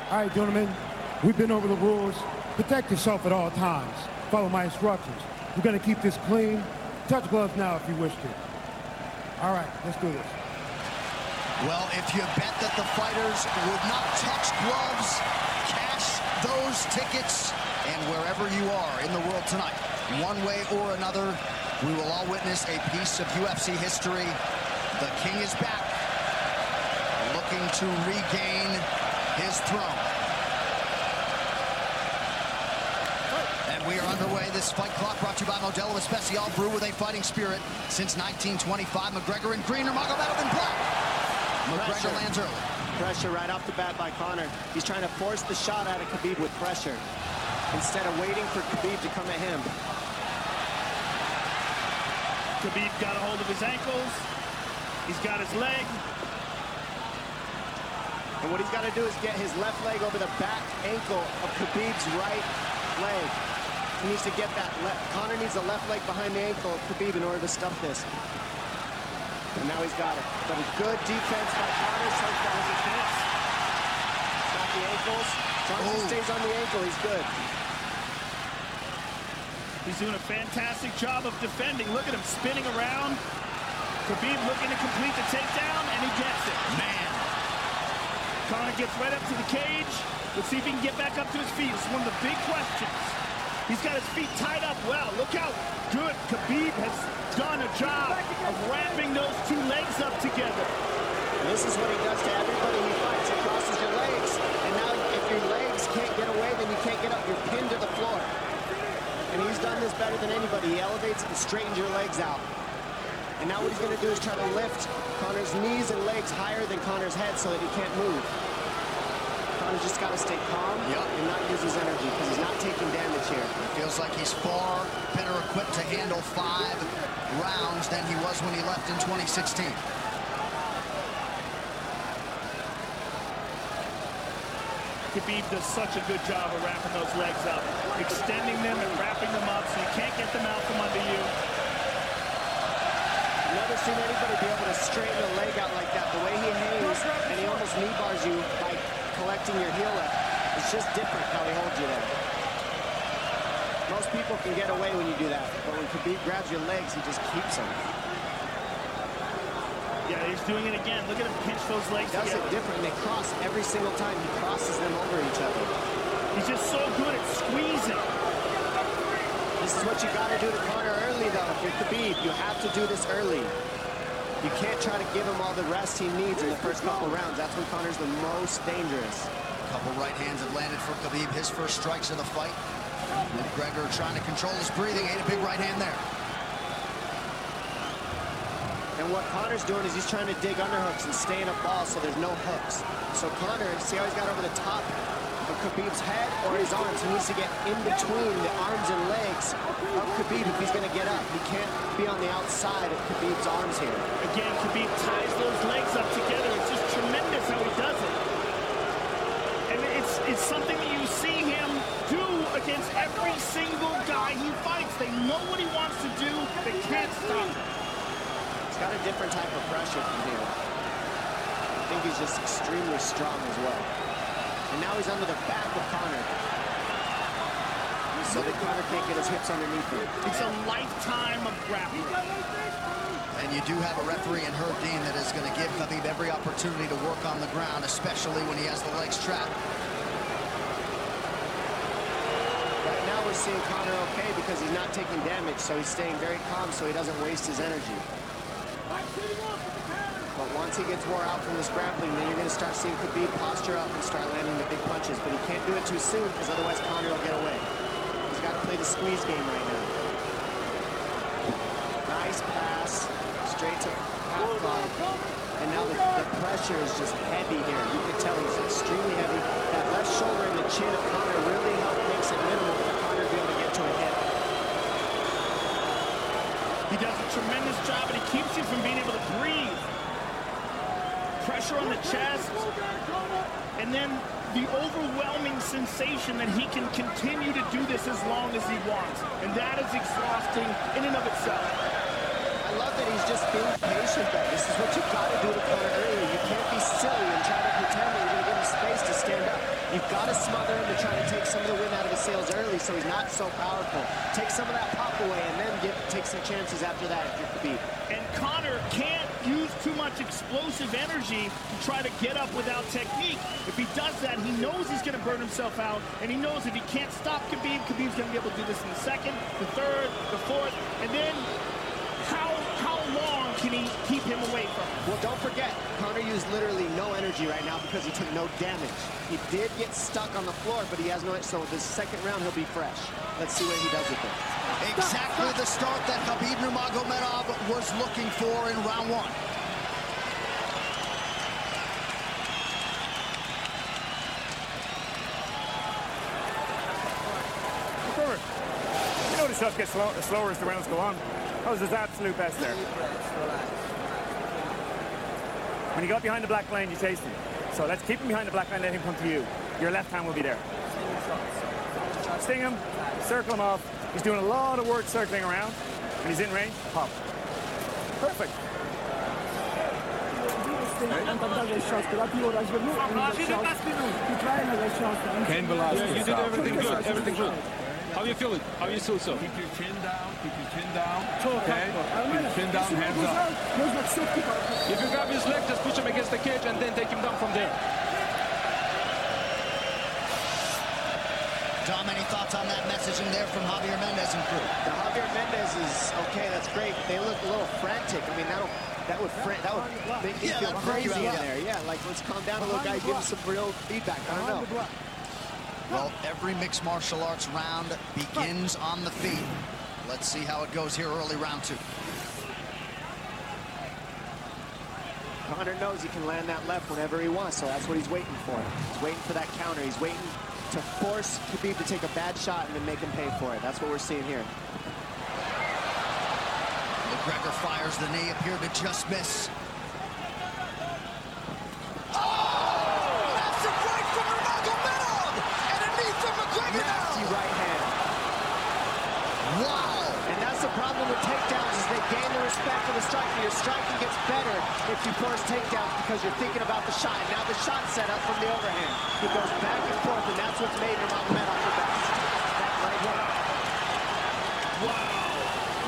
All right, gentlemen, we've been over the rules. Protect yourself at all times. Follow my instructions. We're going to keep this clean. Touch gloves now if you wish to. All right, let's do this. Well, if you bet that the fighters would not touch gloves, cash those tickets, and wherever you are in the world tonight, one way or another, we will all witness a piece of UFC history. The King is back, looking to regain his throne. And we are underway. This fight clock brought to you by Modelo Especial, brew with a fighting spirit. Since 1925, McGregor in green, Nurmagomedov in black. McGregor lands early. Pressure right off the bat by Conor. He's trying to force the shot out of Khabib with pressure instead of waiting for Khabib to come at him. Khabib got a hold of his ankles. He's got his leg. And what he's got to do is get his left leg over the back ankle of Khabib's right leg. He needs to get that Conor needs the left leg behind the ankle of Khabib in order to stuff this. And now he's got it. But a good defense by Conor. So far as he can. Got the ankles. As long as he stays on the ankle, he's good. He's doing a fantastic job of defending. Look at him spinning around. Khabib looking to complete the takedown, and he gets it. Man. Conor gets right up to the cage. Let's see if he can get back up to his feet. It's one of the big questions. He's got his feet tied up well. Look how good Khabib has done a job of wrapping those two legs up together. And this is what he does to everybody he fights. He crosses your legs, and now if your legs can't get away, then you can't get up. You're pinned to the floor. And he's done this better than anybody. He elevates and straightens your legs out. And now what he's going to do is try to lift Conor's knees and legs higher than Conor's head so that he can't move. Conor's just got to stay calm and not use his energy because he's not taking damage here. It feels like he's far better equipped to handle 5 rounds than he was when he left in 2016. Khabib does such a good job of wrapping those legs up, extending them and wrapping them up so you can't get them out from under you. I've never seen anybody be able to straighten a leg out like that. The way he hangs and he almost knee bars you by collecting your heel up. It's just different how he holds you there. Most people can get away when you do that, but when Khabib grabs your legs, he just keeps them. Yeah, he's doing it again. Look at him pinch those legs He does together. it different. They cross every single time. He crosses them over each other. He's just so good at squeezing. This is what you got to do to Conor early, though. If you're Khabib, you have to do this early. You can't try to give him all the rest he needs in the first couple rounds. That's when Conor's the most dangerous. A couple right hands have landed for Khabib. His first strikes of the fight. McGregor trying to control his breathing. Ate a big right hand there. And what Conor's doing is he's trying to dig underhooks and stay in a ball so there's no hooks. So Conor, see how he's got over the top of Khabib's head or his arms? He needs to get in between the arms and legs of Khabib if he's going to get up. He can't be on the outside of Khabib's arms here. Again, Khabib ties those legs up together. It's just tremendous how he does it. And it's something that you see him do against every single guy he fights. They know what he wants to do. They can't stop him. He's got a different type of pressure from here. I think he's just extremely strong as well. And now he's under the back of Conor. So that Conor can't get his hips underneath him. It's a lifetime of grappling. And you do have a referee in Herb Dean that is going to give Khabib every opportunity to work on the ground, especially when he has the legs trapped. Right now we're seeing Conor okay because he's not taking damage, so he's staying very calm so he doesn't waste his energy. But once he gets wore out from this grappling, then you're going to start seeing Khabib posture up and start landing the big punches. But he can't do it too soon because otherwise Conor will get away. He's got to play the squeeze game right now. Nice pass, straight to half guard. And now the pressure is just heavy here. You can tell he's extremely heavy. That left shoulder and the chin of Conor really makes it minimal for Conor to be able to get to a hit. He does a tremendous job, and he keeps you from being able to breathe. Pressure on the chest, and then the overwhelming sensation that he can continue to do this as long as he wants. And that is exhausting in and of itself. I love that he's just being patient, though. This is what you've got to do to Conor early. You can't be silly and try to pretend that you're going to give him space to stand up. You You've got to smother him to try to take some of the wind out of his sails early so he's not so powerful. Take some of that pop away and then take some chances after that if you're Khabib. And Conor can't use too much explosive energy to try to get up without technique. If he does that, he knows he's going to burn himself out, and he knows if he can't stop Khabib, Khabib's going to be able to do this in the second, the third, the fourth, and then how long can he keep him away from him? Well, don't forget, Conor used literally no energy right now because he took no damage. He did get stuck on the floor, but he has no, so this second round he'll be fresh. Let's see what he does with it. Exactly the start that Khabib Nurmagomedov was looking for in round one. You know the shots get slower as the rounds go on. That was his absolute best there. When you got behind the black line, you chased him. So let's keep him behind the black line, let him come to you. Your left hand will be there. Sting him, circle him off. He's doing a lot of work circling around. When he's in range, pop. Perfect. Ken Velasquez. You did everything good. Everything good. How you feeling? How you feel so? Keep your chin down. Keep your chin down. Okay. Keep your chin down. Hands up. If you grab his leg, just push him against the cage and then take him down from there. Dom, any thoughts on that messaging there from Javier Mendez and crew? The Javier Mendez is okay. That's great. They look a little frantic. I mean, that would make me feel crazy in there. Yeah, like let's calm down a little guy. Give him some real feedback. I don't know. Well, every mixed martial arts round begins on the feet. Let's see how it goes here early round two. Conor knows he can land that left whenever he wants, so that's what he's waiting for. He's waiting for that counter. He's waiting to force Khabib to take a bad shot and then make him pay for it. That's what we're seeing here. McGregor fires the knee, appeared to just miss. Nasty right hand. Wow! And that's the problem with takedowns is they gain the respect of the striker. Your striking gets better if you force takedowns because you're thinking about the shot. And now the shot's set up from the overhand. It goes back and forth, and that's what's made Nurmagomedov the best. That right hand. Wow!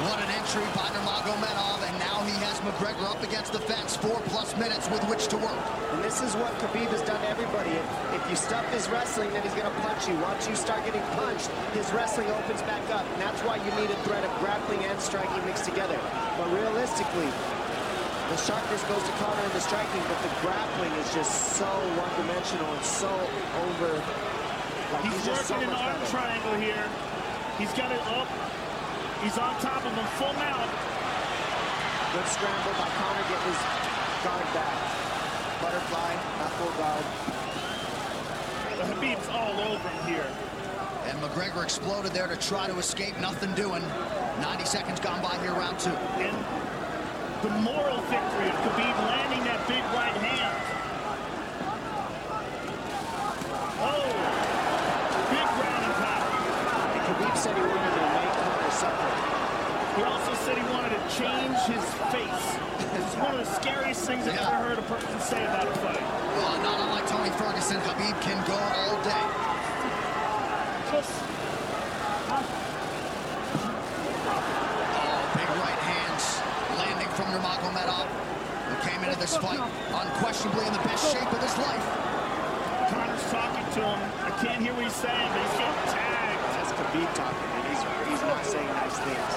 What an entry by Nurmagomedov, and now he has McGregor up against the fence. 4+ minutes with which to work. And this is what Khabib has done to everybody. If you stuff his wrestling, then he's going to punch you. Once you start getting punched, his wrestling opens back up. And that's why you need a threat of grappling and striking mixed together. But realistically, the sharpness goes to Conor in the striking, but the grappling is just so one-dimensional and so over. Like He's just working so an much arm better. triangle here. He's got it up. He's on top of him, full mount. Good scramble by Conor, getting his guard back. Butterfly, not full guard. Khabib's all over him here. And McGregor exploded there to try to escape, nothing doing. 90 seconds gone by here, round two. And the moral victory of Khabib landing that big right hand. Oh, big ground and pound. And Khabib said he wanted to make Conor suffer. He also said he wanted to change his face. It's one of the scariest things I've ever heard a person say about a fight. Well, not unlike Tony Ferguson, Khabib can go all day. Oh, big right hands landing from Nurmagomedov, who came into this fight unquestionably in the best shape of his life. Conor's talking to him. I can't hear what he's saying, but he's getting tagged. That's Khabib talking, and he's not saying nice things.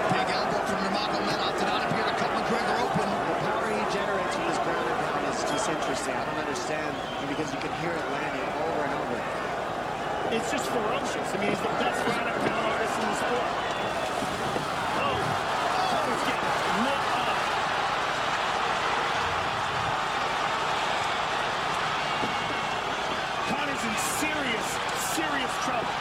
Big elbow from Nurmagomedov did not appear to cut McGregor open. The power he generates from his ground and pound is just interesting. I don't understand, because you can hear it landing over and over. It's just ferocious. I mean, he's the best ground and pound artist in the sport. Oh, he's getting lit up. Conor's in serious trouble.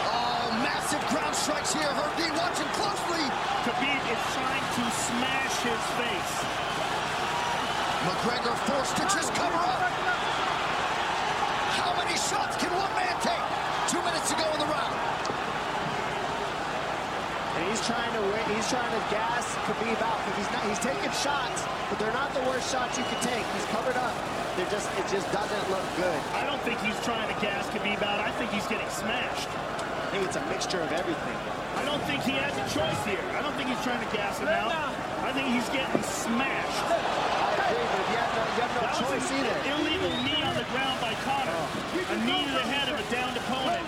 Oh, massive ground strikes here. Herdy watching closely. Khabib is trying to smash his face. McGregor forced to just cover up. How many shots can one man take? 2 minutes to go in the round. And he's trying to gas Khabib out because he's taking shots, but they're not the worst shots you could take. He's covered up. It just doesn't look good. I don't think he's trying to gas Khabib out. I think he's getting smashed. I think it's a mixture of everything. I don't think he has a choice here. I don't think he's trying to gas him out. I think he's getting smashed. I agree, but you have no choice either. Illegal knee on the ground by Conor. A knee to the head of a downed opponent.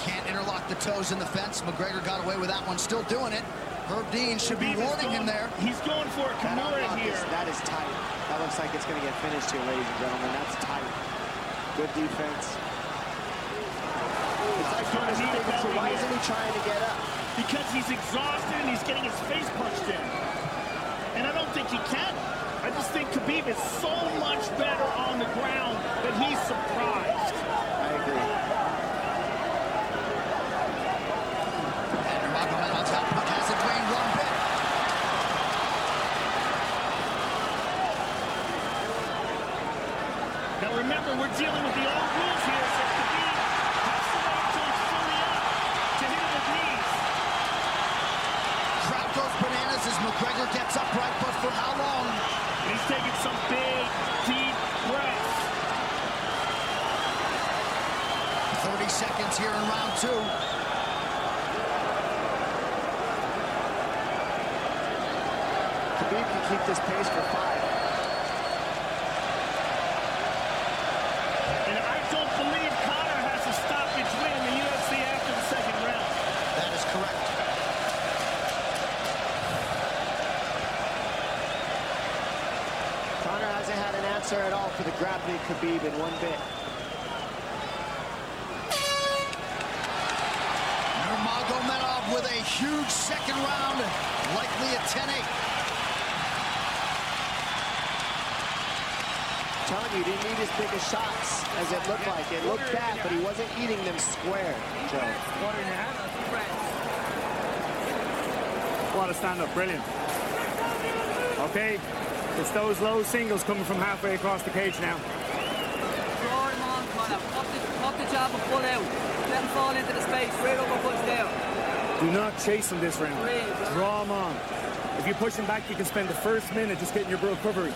Can't interlock the toes in the fence. McGregor got away with that one, still doing it. Herb Dean should be warning him there. He's going for a Kimura here. That is tight. That looks like it's going to get finished here, ladies and gentlemen. That's tight. Good defense. It's like doing his thing, so why isn't he trying to get up? Because he's exhausted and he's getting his face punched in. And I don't think he can. I just think Khabib is so much better on the ground that he's surprised. I agree. And Nurmagomedov on top, but hasn't drained one bit. Now remember, we're dealing with the old rules here, so Khabib has to wait until he's fully up to hit him with knees. Crowd goes bananas as McGregor gets upright, but for how long? And he's taking some big, deep breaths. 30 seconds here in round 2. Khabib can keep this pace for 5. And I don't believe Conor has a stoppage win in the UFC after the second round. That is correct. Conor hasn't had an answer at all for the grappling Khabib in one bit. Nurmagomedov with a huge second round, likely a 10-8. Telling you, he didn't need his biggest shots, as it looked like. It looked bad, but he wasn't eating them square, Joe. What a stand-up, brilliant. Okay, it's those low singles coming from halfway across the cage now. Draw him on, Conor. Pop the jab and pull out. Let him fall into the space. Straight uppercuts down. Do not chase him this round. Draw him on. If you push him back, you can spend the first minute just getting your recovery.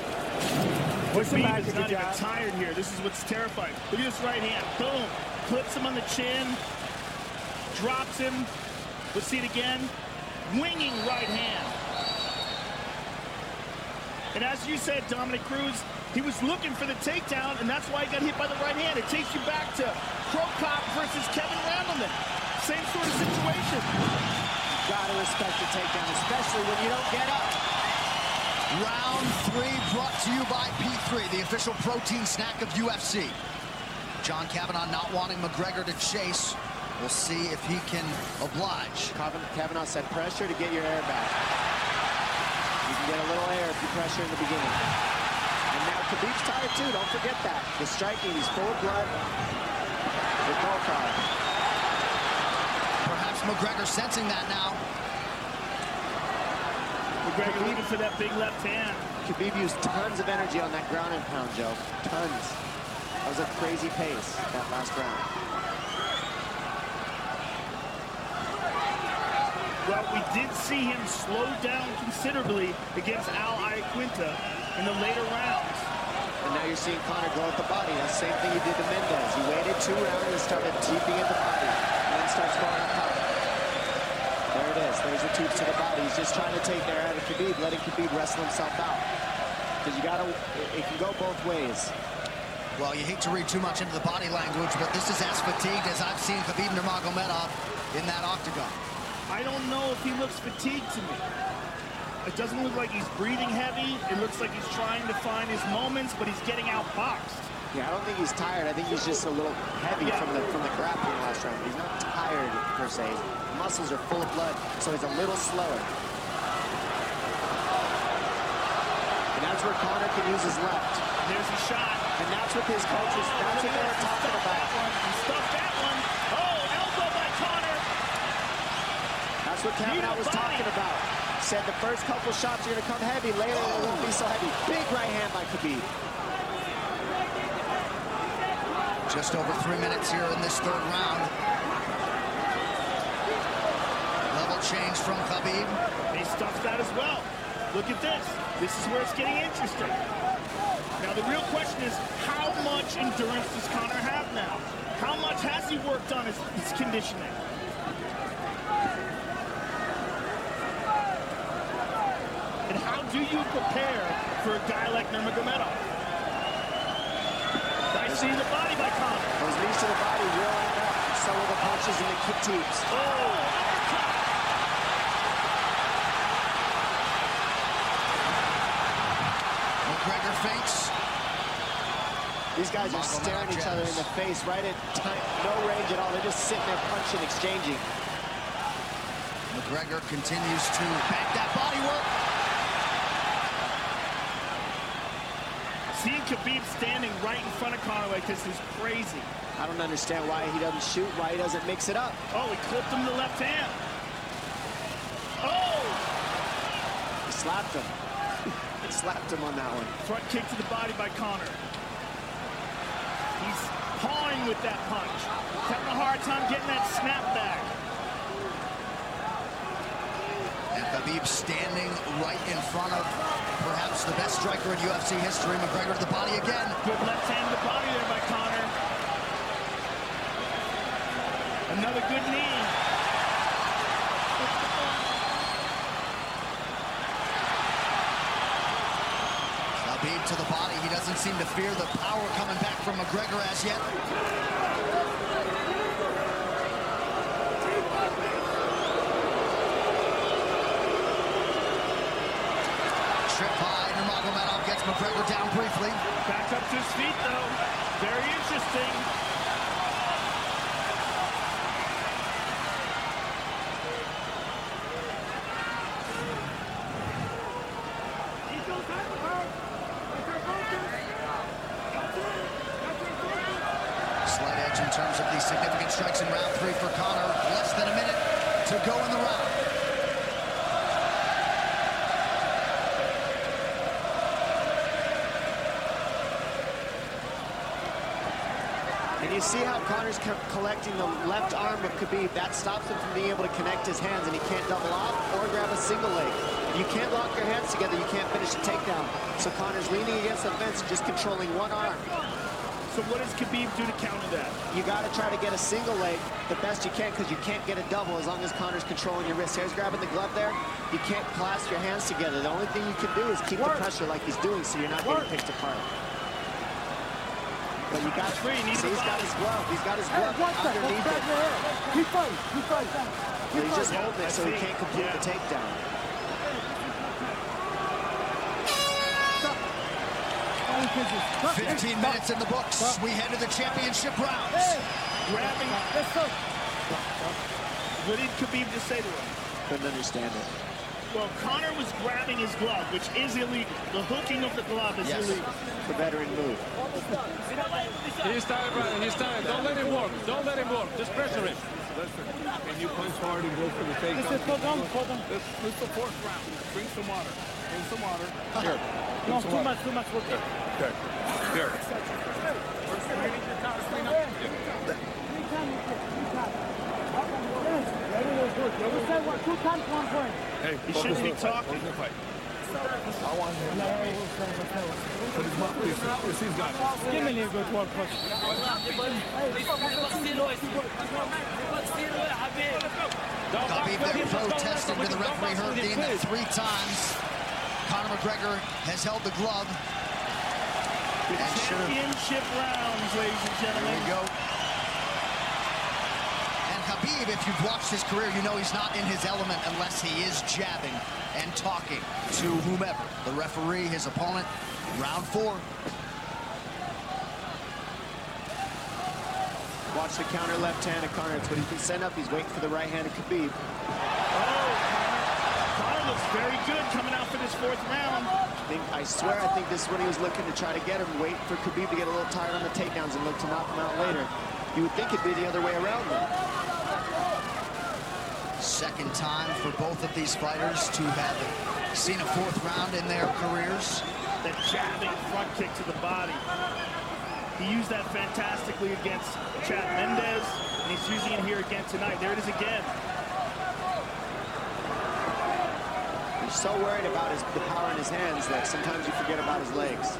Push him back. He's not even tired here. This is what's terrifying. Look at this right hand. Boom. Clips him on the chin. Drops him. Let's see it again. Winging right hand. And as you said, Dominic Cruz, he was looking for the takedown, and that's why he got hit by the right hand. It takes you back to Pro Cop versus Kevin Randleman. Same sort of situation. Gotta respect the takedown, especially when you don't get up. Round 3 brought to you by P3, the official protein snack of UFC. John Kavanagh not wanting McGregor to chase. We'll see if he can oblige. Kavanagh said pressure to get your air back. You can get a little air if you pressure in the beginning. And now Khabib's tired too, don't forget that. The striking, he's full of blood. The call card. Perhaps McGregor sensing that now. McGregor looking for that big left hand. Khabib used tons of energy on that ground and pound, Joe. Tons. That was a crazy pace, that last round. Well, we did see him slow down considerably against Al Iaquinta in the later rounds. And now you're seeing Conor go at the body. That's the same thing he did to Mendez. He waited 2 rounds and started teeping at the body. And then starts going up top. There it is. There's the teeps to the body. He's just trying to take air out of Khabib, letting Khabib wrestle himself out. Because you gotta, it can go both ways. Well, you hate to read too much into the body language, but this is as fatigued as I've seen Khabib Nurmagomedov in that octagon. I don't know if he looks fatigued to me. It doesn't look like he's breathing heavy. It looks like he's trying to find his moments, but he's getting outboxed. Yeah, I don't think he's tired. I think he's just a little heavy from the grappling last round. He's not tired per se. His muscles are full of blood, so he's a little slower. And that's where Conor can use his left. There's a shot. And that's what his coaches, that's what they were talking about. He stuffed that one. Oh, elbow by Conor. That's what Kavanagh was talking about. Said the first couple shots are going to come heavy. Later, they won't be so heavy. Big right hand by Khabib. Just over 3 minutes here in this 3rd round. Level change from Khabib. He stuffed that as well. Look at this. This is where it's getting interesting. Now, the real question is, how much endurance does Conor have now? How much has he worked on his conditioning? And how do you prepare for a guy like Nurmagomedov? Nice seeing the body by Conor. Those knees to the body will end up. So will the punches and the kick teeps. Oh! McGregor feints. These guys are staring each other in the face right at time, no range at all. They're just sitting there punching, exchanging. McGregor continues to bank that body work. Seeing Khabib standing right in front of Conor like this is crazy. I don't understand why he doesn't shoot, why he doesn't mix it up. Oh, he clipped him the left hand. Oh! He slapped him. He slapped him on that one. Front kick to the body by Conor. He's pawing with that punch. Having a hard time getting that snap back. And Khabib standing right in front of perhaps the best striker in UFC history. McGregor to the body again. Good left hand to the body there by Conor. Another good knee. Khabib to the body. He doesn't seem to fear the power coming back from McGregor as yet. Trip high. Nurmagomedov gets McGregor down briefly. Back up to his feet, though. Very interesting. Slight edge in terms of the significant strikes in round 3 for Conor. Less than a minute to go in the round. And you see how Conor's collecting the left arm of Khabib. That stops him from being able to connect his hands, and he can't double off or grab a single leg. You can't lock your hands together. You can't finish a takedown. So Conor's leaning against the fence, just controlling one arm. So what does Khabib do to counter that? You got to try to get a single leg the best you can, because you can't get a double as long as Conor's controlling your wrist. Here's grabbing the glove there. You can't clasp your hands together. The only thing you can do is keep the pressure like he's doing, so you're not getting picked apart. But you got free. He's got his glove. He's got his glove underneath it. He fights. He fights. But he's just holding it so he can't complete the takedown. 15 minutes in the books. We head to the championship rounds. Grabbing. What did Khabib just say to him? Couldn't understand it. Well, Conor was grabbing his glove, which is illegal. The hooking of the glove is illegal. It's a veteran move. He's tired, brother. He's tired. Don't let him work. Don't let him work. Just pressure him. Listen, can you punch hard and go for the takedown? This is the 4th round. Drink some water. Drink some water. Here. No, too much work. Okay. Here. Hey, he shouldn't be talking. I want him. Put his mouth, please. He's got it. Give me a good work, coach. Khabib there protesting to the referee, heard being that 3 times. Conor McGregor has held the glove. Championship rounds, ladies and gentlemen. There we go. And Khabib, if you've watched his career, you know he's not in his element unless he is jabbing and talking to whomever. The referee, his opponent, round 4. Watch the counter left hand of Conor. It's what he's been set up. He's waiting for the right hand of Khabib. Oh, Conor looks very good coming out for this 4th round. I swear, I think this is when he was looking to try to get him, wait for Khabib to get a little tired on the takedowns and look to knock him out later. You would think it'd be the other way around, though. Second time for both of these fighters to have seen a 4th round in their careers. That jabbing front kick to the body. He used that fantastically against Chad Mendes, and he's using it here again tonight. There it is again. He's so worried about the power in his hands that sometimes you forget about his legs.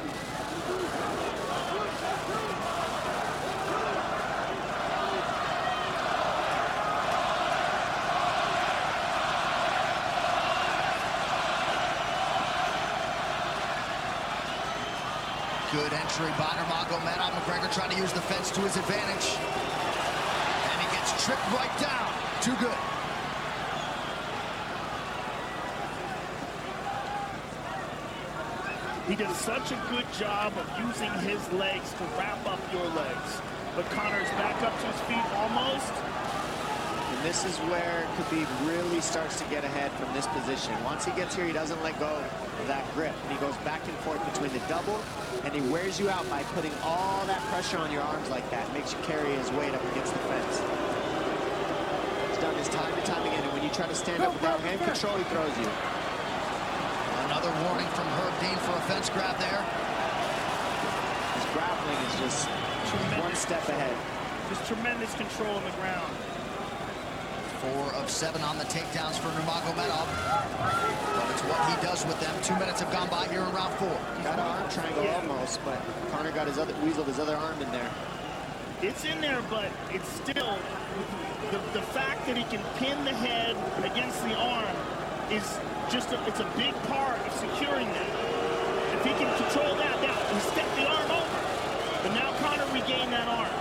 Good entry by Nurmagomedov. McGregor trying to use the fence to his advantage. And he gets tripped right down. Too good. He does such a good job of using his legs to wrap up your legs. But Conor's back up to his feet almost. And this is where Khabib really starts to get ahead from this position. Once he gets here, he doesn't let go of that grip. And he goes back and forth between the double, and he wears you out by putting all that pressure on your arms like that. Makes you carry his weight up against the fence. He's done this time and time again, and when you try to stand up without hand control, he throws you. Another warning from Herb Dean for a fence grab there. His grappling is just one step ahead. Just tremendous control on the ground. 4 of 7 on the takedowns for Nurmagomedov. But it's what he does with them. 2 minutes have gone by here in round 4. Got an arm triangle almost, but Conor got weaseled his other arm in there. It's in there, but it's still the fact that he can pin the head against the arm is just it's a big part of securing that. If he can control that, now he stepped the arm over, but now Conor regained that arm.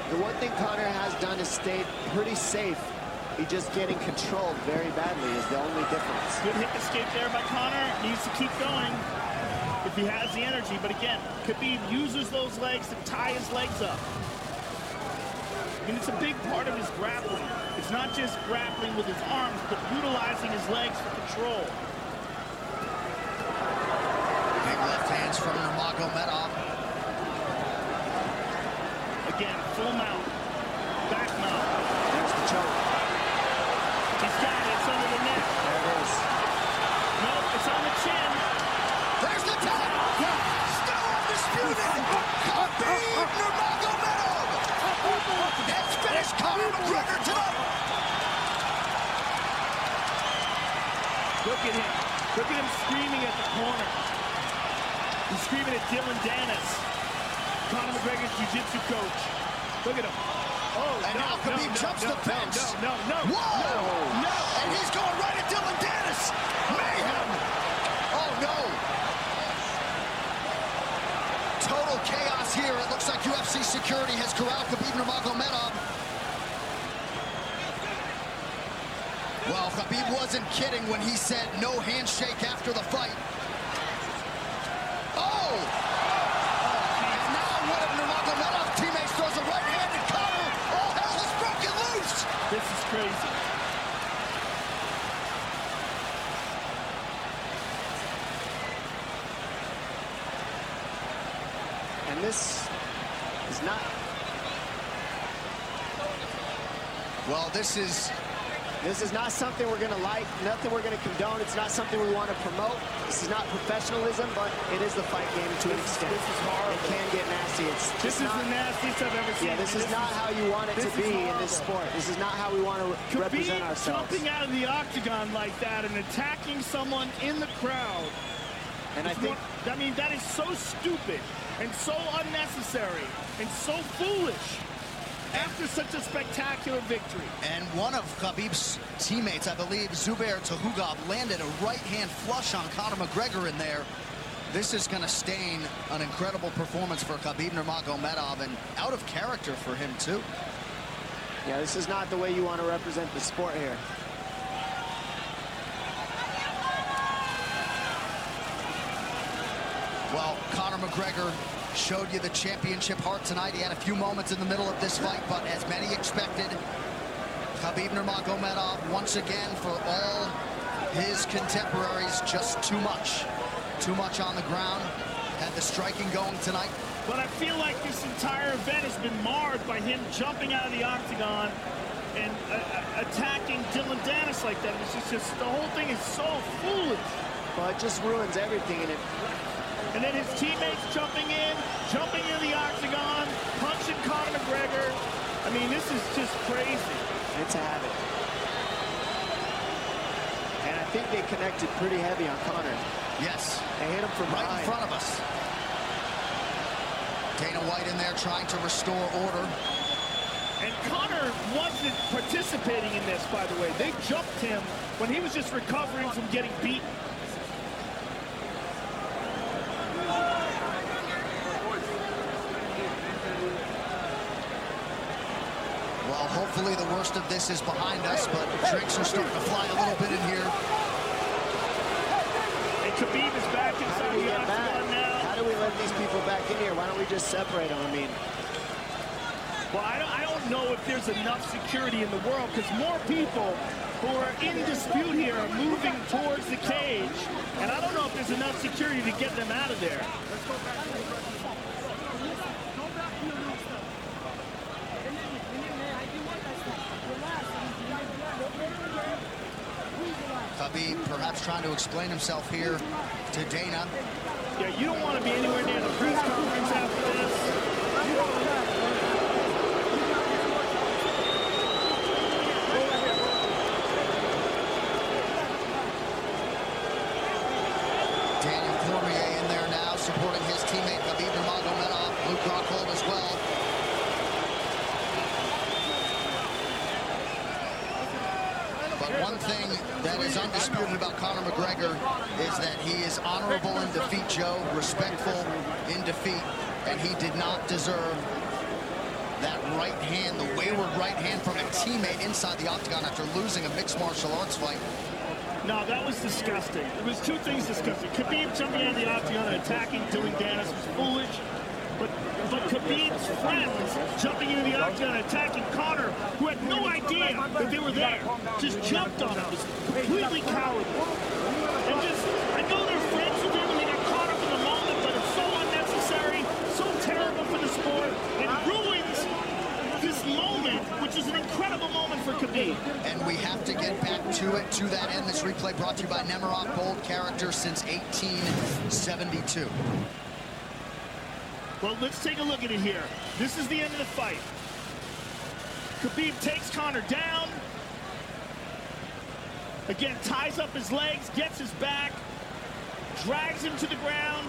The one thing Conor has done is stayed pretty safe. He just getting controlled very badly is the only difference. Good hip escape there by Conor. Needs to keep going if he has the energy. But again, Khabib uses those legs to tie his legs up. I mean, it's a big part of his grappling. It's not just grappling with his arms, but utilizing his legs for control. Big left hands from Nurmagomedov. Again, full mount. Back mount. There's the choke. He's got it. It's under the neck. There it is. No, it's on the chin. There's the tap. Still undisputed. Khabib Nurmagomedov has finished Conor McGregor tonight. Look at him. Look at him screaming at the corner. He's screaming at Dylan Dennis, Conor McGregor's jiu-jitsu coach. Look at him. Oh, and now Khabib jumps the fence. No. Whoa! No! And he's going right at Dylan Dennis. Mayhem! Oh, no. Total chaos here. It looks like UFC security has corralled Khabib Nurmagomedov. Well, Khabib wasn't kidding when he said no handshake after the fight. Oh! And now one of Nurmagomedov's teammates throws a right hand at Conor. All hell is broken loose! This is crazy. And this is not... Well, this is not something we're going to like, nothing we're going to condone. It's not something we want to promote. This is not professionalism, but it is the fight game to an extent. This is horrible. It can get nasty. This is the nastiest I've ever seen. Yeah, this is not how you want it to be in this sport. This is not how we want to represent ourselves. Jumping out of the octagon like that and attacking someone in the crowd. And I mean, that is so stupid and so unnecessary and so foolish. After such a spectacular victory. And one of Khabib's teammates, I believe, Zubair Tukhugov, landed a right-hand flush on Conor McGregor in there. This is going to stain an incredible performance for Khabib Nurmagomedov and out of character for him, too. Yeah, this is not the way you want to represent the sport here. Well, Conor McGregor showed you the championship heart tonight. He had a few moments in the middle of this fight, but as many expected, Khabib Nurmagomedov, once again, for all his contemporaries, just too much. Too much on the ground. Had the striking going tonight. But I feel like this entire event has been marred by him jumping out of the octagon and attacking Dylan Dennis like that. It's just the whole thing is so foolish. Well, it just ruins everything in it. And then his teammates jumping in the octagon, punching Conor McGregor. I mean, this is just crazy. It's a habit. And I think they connected pretty heavy on Conor. Yes. They hit him from right behind. in front of us. Dana White in there trying to restore order. And Conor wasn't participating in this, by the way. They jumped him when he was just recovering from getting beaten. Well, hopefully the worst of this is behind us, but drinks are starting to fly a little bit in here. And Khabib is back inside the octagon now. How do we let these people back in here? Why don't we just separate them? I mean, well, I don't know if there's enough security in the world, because more people who are in dispute here are moving towards the cage, and I don't know if there's enough security to get them out of there. Khabib perhaps trying to explain himself here to Dana. Yeah, you don't want to be anywhere near the press conference after this. Daniel Cormier in there now, supporting his teammate Khabib Nurmagomedov. Luke Rockhold as well. But one thing that is undisputed about Conor McGregor is that he is honorable in defeat, Joe, respectful in defeat, and he did not deserve that right hand, the wayward right hand from a teammate inside the octagon after losing a mixed martial arts fight. No, that was disgusting. It was two things disgusting. Khabib jumping out of the octagon and attacking, doing damage was foolish. But Khabib's friends jumping into the octagon and attacking Conor, who had no idea that they were there, just jumped on him. It was completely cowardly. And just, I know they're friends with him and they got caught up in the moment, but it's so unnecessary, so terrible for the sport, and ruins this moment, which is an incredible moment for Khabib. And we have to get back to it, to that end. This replay brought to you by Nemiroff, bold character since 1872. Well, let's take a look at it here. This is the end of the fight. Khabib takes Conor down. Again, ties up his legs, gets his back, drags him to the ground.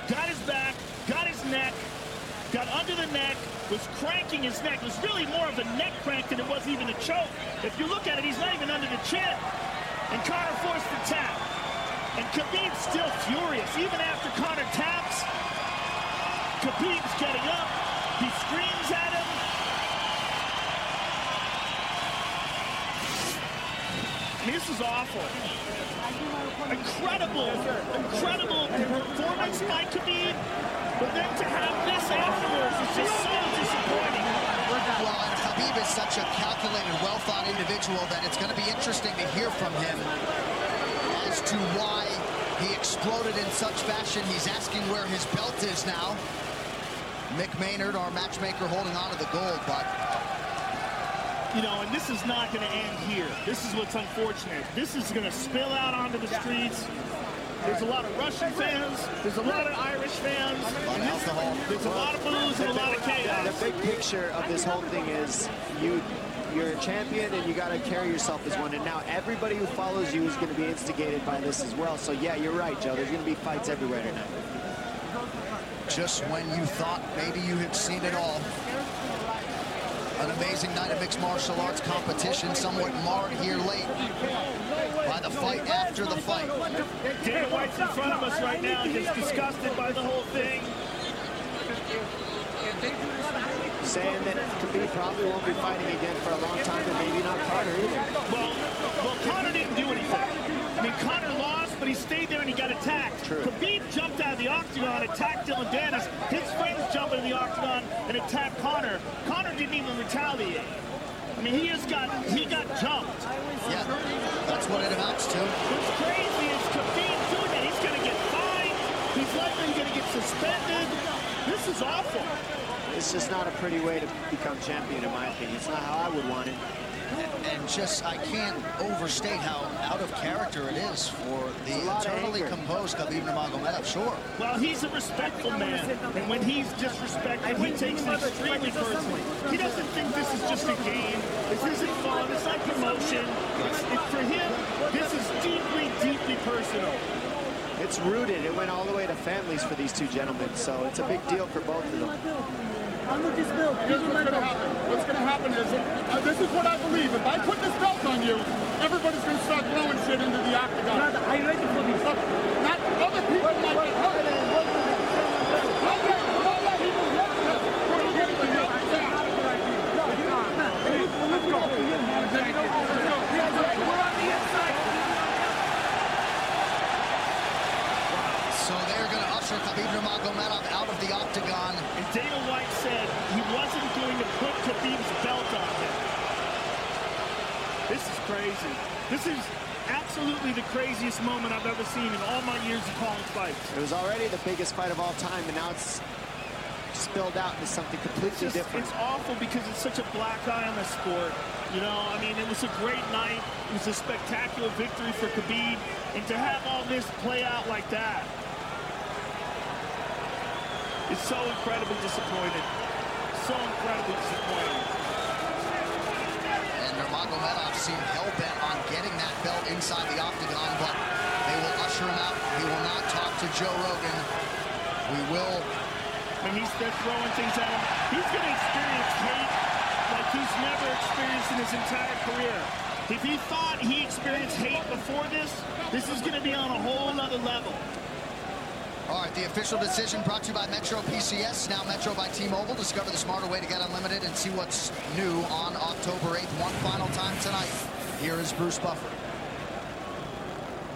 Got his back, got his neck, got under the neck, was cranking his neck. It was really more of a neck crank than it was even a choke. If you look at it, he's not even under the chin. And Conor forced the tap. And Khabib's still furious. Even after Conor taps, Khabib's getting up. He screams at him. This is awful. Incredible performance by Khabib. But then to have this afterwards is just so disappointing. Well, and Khabib is such a calculated, well-thought individual that it's going to be interesting to hear from him as to why he exploded in such fashion. He's asking where his belt is now. Mick Maynard, our matchmaker, holding on to the gold, but... You know, and this is not going to end here. This is what's unfortunate. This is going to spill out onto the streets. There's a lot of Russian fans. There's a lot of Irish fans. And there's a lot of booze and a lot of chaos. The big picture of this whole thing is you're a champion and you got to carry yourself as one. And now everybody who follows you is going to be instigated by this as well. So, yeah, you're right, Joe. There's going to be fights everywhere tonight. Just when you thought maybe you had seen it all. An amazing night of mixed martial arts competition, somewhat marred here late by the fight after the fight. Dana White's in front of us right now, just disgusted by the whole thing. Saying that Khabib probably won't be fighting again for a long time, and maybe not Conor either. Well, Conor didn't do anything. I mean, Conor lost, but he stayed there and he got attacked. True. Khabib jumped out of the octagon, attacked Dylan Dennis. His friends jumped into the octagon and attacked Conor. Conor didn't even retaliate. I mean, he got jumped. Yeah, that's what it amounts to. What's crazy is Khabib doing that. He's going to get fined. He's likely going to get suspended. This is awful. It's just not a pretty way to become champion, in my opinion. It's not how I would want it. And just, I can't overstate how out of character it is for the eternally composed Khabib Nurmagomedov. Sure. Well, he's a respectful man, and when he's disrespected, he takes it extremely personally. He doesn't think this is just a game. This isn't fun. It's not promotion. For him, this is deeply, deeply personal. It's rooted. It went all the way to families for these two gentlemen, so it's a big deal for both of them. Here's what's going to happen. What's going to happen is, this is what I believe. If I put this belt on you, everybody's going to start throwing shit into the octagon. Are you ready for this? Not other people might get hurt. So they're going to usher Khabib Nurmagomedov out of the octagon. And Dana White said he wasn't going to put Khabib's belt on him. This is crazy. This is absolutely the craziest moment I've ever seen in all my years of calling fights. It was already the biggest fight of all time, and now it's spilled out into something completely different. It's awful because it's such a black eye on the sport. You know, I mean, it was a great night. It was a spectacular victory for Khabib. And to have all this play out like that, it's so incredibly disappointing. So incredibly disappointing. And Nurmagomedov seemed hell-bent on getting that belt inside the octagon, but they will usher him out. He will not talk to Joe Rogan. We will. I mean, they're throwing things at him. He's going to experience hate like he's never experienced in his entire career. If he thought he experienced hate before this is going to be on a whole nother level. All right, the official decision brought to you by Metro PCS, now Metro by T-Mobile. Discover the smarter way to get unlimited and see what's new on October 8th. One final time tonight. Here is Bruce Buffer.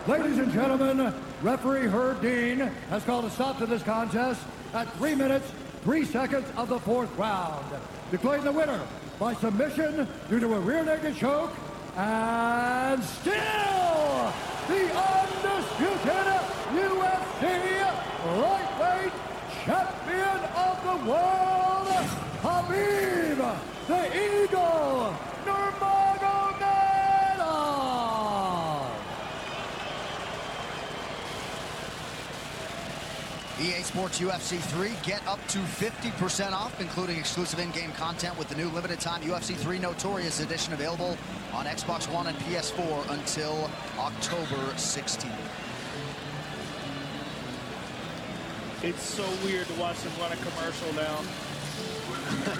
Ladies and gentlemen, referee Herb Dean has called a stop to this contest at 3 minutes, 3 seconds of the 4th round. Declaring the winner by submission due to a rear naked choke, and still the undisputed UFC lightweight champion of the world, Khabib, the Eagle, Nurmagomedov. EA Sports UFC 3, get up to 50% off, including exclusive in-game content with the new limited-time UFC 3 Notorious Edition available on Xbox One and PS4 until October 16th. It's so weird to watch them run a commercial now.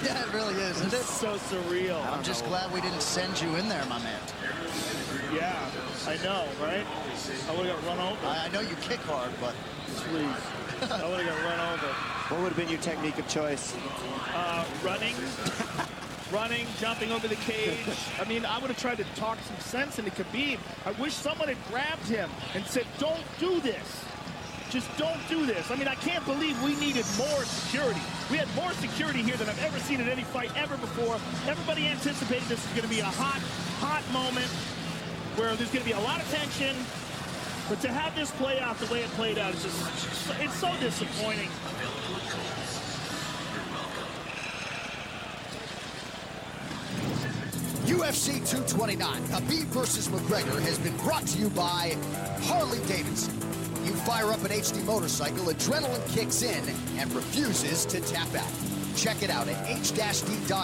Yeah, it really is, isn't it? It's so surreal. I'm just glad we didn't send you in there, my man. Yeah, I know, right? I would have got run over. I know you kick hard, but... Please. I would have got run over. What would have been your technique of choice? Running. Running, jumping over the cage. I mean, I would have tried to talk some sense into Khabib. I wish someone had grabbed him and said, don't do this. Just don't do this. I mean, I can't believe we needed more security. We had more security here than I've ever seen in any fight ever before. Everybody anticipated this was going to be a hot moment where there's going to be a lot of tension. But to have this play out the way it played out is just, it's so disappointing. UFC 229, Khabib versus McGregor has been brought to you by Harley-Davidson. You fire up an HD motorcycle, adrenaline kicks in and refuses to tap out. Check it out at h-d.com.